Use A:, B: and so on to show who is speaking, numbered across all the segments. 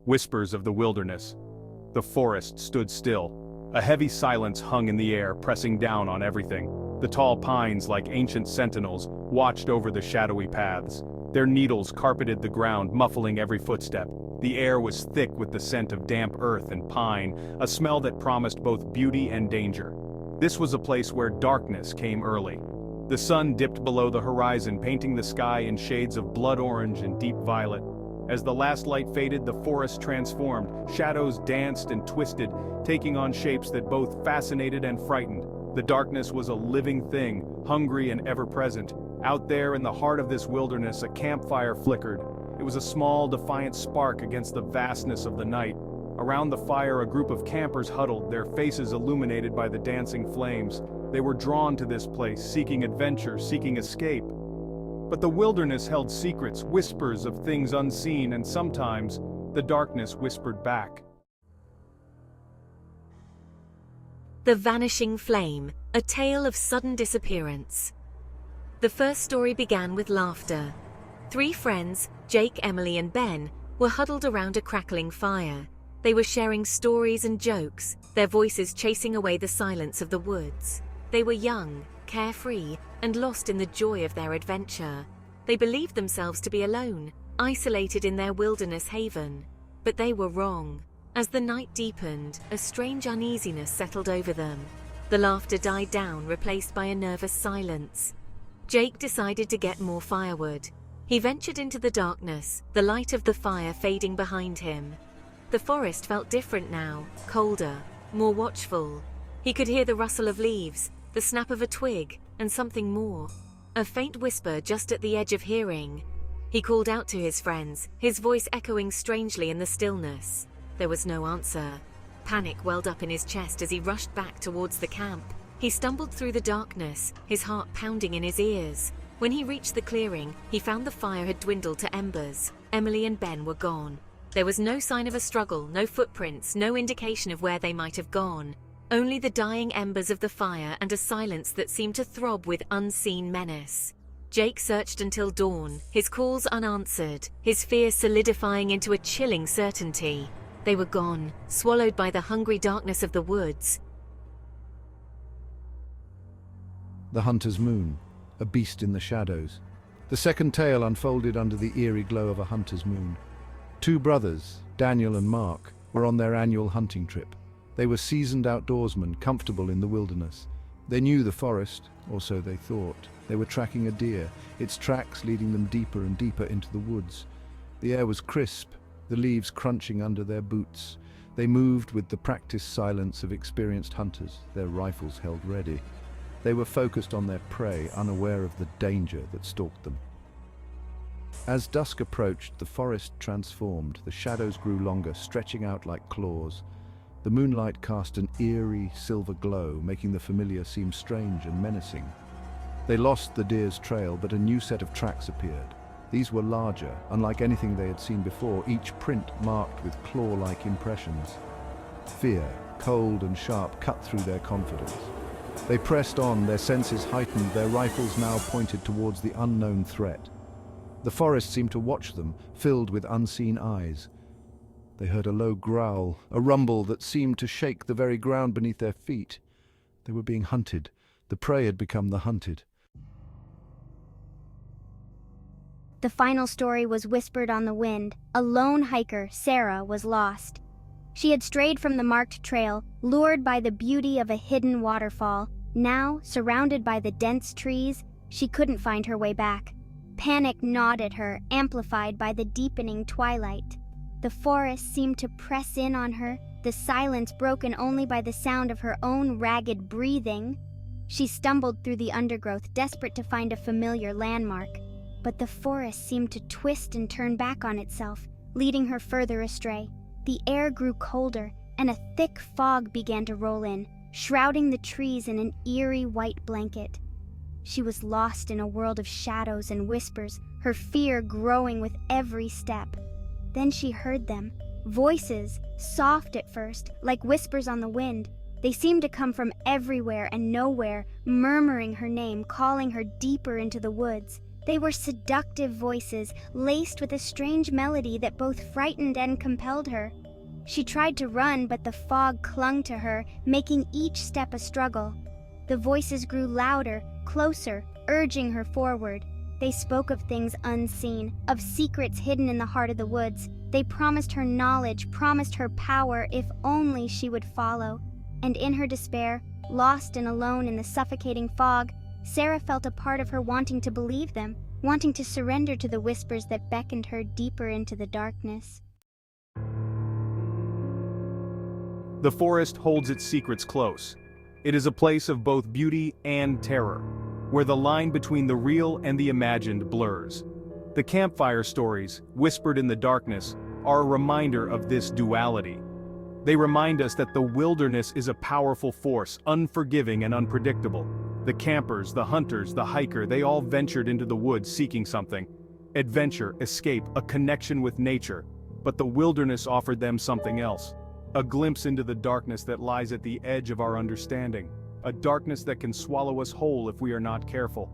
A: whispers of the wilderness. The forest stood still. A heavy silence hung in the air, pressing down on everything. The tall pines, like ancient sentinels, watched over the shadowy paths. Their needles carpeted the ground, muffling every footstep. The air was thick with the scent of damp earth and pine, a smell that promised both beauty and danger. This was a place where darkness came early. The sun dipped below the horizon, painting the sky in shades of blood orange and deep violet. As the last light faded, the forest transformed. Shadows danced and twisted, taking on shapes that both fascinated and frightened. The darkness was a living thing, hungry and ever-present. Out there in the heart of this wilderness, a campfire flickered. It was a small, defiant spark against the vastness of the night. Around the fire, a group of campers huddled, their faces illuminated by the dancing flames. They were drawn to this place, seeking adventure, seeking escape. But the wilderness held secrets, whispers of things unseen, and sometimes the darkness whispered back.
B: The Vanishing Flame, a tale of sudden disappearance. The first story began with laughter. 3 friends, Jake, Emily, and Ben, were huddled around a crackling fire. They were sharing stories and jokes, their voices chasing away the silence of the woods. They were young, carefree, and lost in the joy of their adventure. They believed themselves to be alone, isolated in their wilderness haven. But they were wrong. As the night deepened, a strange uneasiness settled over them. The laughter died down, replaced by a nervous silence. Jake decided to get more firewood. He ventured into the darkness, the light of the fire fading behind him. The forest felt different now, colder, more watchful. He could hear the rustle of leaves, the snap of a twig, and something more. A faint whisper just at the edge of hearing. He called out to his friends, his voice echoing strangely in the stillness. There was no answer. Panic welled up in his chest as he rushed back towards the camp. He stumbled through the darkness, his heart pounding in his ears. When he reached the clearing, he found the fire had dwindled to embers. Emily and Ben were gone. There was no sign of a struggle, no footprints, no indication of where they might have gone. Only the dying embers of the fire and a silence that seemed to throb with unseen menace. Jake searched until dawn, his calls unanswered, his fears solidifying into a chilling certainty. They were gone, swallowed by the hungry darkness of the woods.
C: The Hunter's Moon, a beast in the shadows. The second tale unfolded under the eerie glow of a hunter's moon. 2 brothers, Daniel and Mark, were on their annual hunting trip. They were seasoned outdoorsmen, comfortable in the wilderness. They knew the forest, or so they thought. They were tracking a deer, its tracks leading them deeper and deeper into the woods. The air was crisp, the leaves crunching under their boots. They moved with the practiced silence of experienced hunters, their rifles held ready. They were focused on their prey, unaware of the danger that stalked them. As dusk approached, the forest transformed. The shadows grew longer, stretching out like claws. The moonlight cast an eerie silver glow, making the familiar seem strange and menacing. They lost the deer's trail, but a new set of tracks appeared. These were larger, unlike anything they had seen before, each print marked with claw-like impressions. Fear, cold and sharp, cut through their confidence. They pressed on, their senses heightened, their rifles now pointed towards the unknown threat. The forest seemed to watch them, filled with unseen eyes. They heard a low growl, a rumble that seemed to shake the very ground beneath their feet. They were being hunted. The prey had become the hunted.
D: The final story was whispered on the wind. A lone hiker, Sarah, was lost. She had strayed from the marked trail, lured by the beauty of a hidden waterfall. Now, surrounded by the dense trees, she couldn't find her way back. Panic gnawed at her, amplified by the deepening twilight. The forest seemed to press in on her, the silence broken only by the sound of her own ragged breathing. She stumbled through the undergrowth, desperate to find a familiar landmark. But the forest seemed to twist and turn back on itself, leading her further astray. The air grew colder, and a thick fog began to roll in, shrouding the trees in an eerie white blanket. She was lost in a world of shadows and whispers, her fear growing with every step. Then she heard them, voices, soft at first, like whispers on the wind. They seemed to come from everywhere and nowhere, murmuring her name, calling her deeper into the woods. They were seductive voices, laced with a strange melody that both frightened and compelled her. She tried to run, but the fog clung to her, making each step a struggle. The voices grew louder, closer, urging her forward. They spoke of things unseen, of secrets hidden in the heart of the woods. They promised her knowledge, promised her power, if only she would follow. And in her despair, lost and alone in the suffocating fog, Sarah felt a part of her wanting to believe them, wanting to surrender to the whispers that beckoned her deeper into the darkness.
A: The forest holds its secrets close. It is a place of both beauty and terror, where the line between the real and the imagined blurs. The campfire stories, whispered in the darkness, are a reminder of this duality. They remind us that the wilderness is a powerful force, unforgiving and unpredictable. The campers, the hunters, the hiker, they all ventured into the woods seeking something. Adventure, escape, a connection with nature. But the wilderness offered them something else. A glimpse into the darkness that lies at the edge of our understanding. A darkness that can swallow us whole if we are not careful.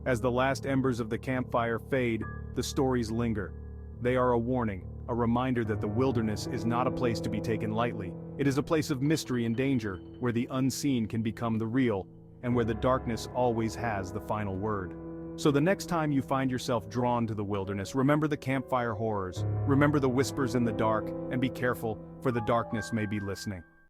A: As the last embers of the campfire fade, the stories linger. They are a warning, a reminder that the wilderness is not a place to be taken lightly. It is a place of mystery and danger, where the unseen can become the real, and where the darkness always has the final word. So the next time you find yourself drawn to the wilderness, remember the campfire horrors, remember the whispers in the dark, and be careful, for the darkness may be listening.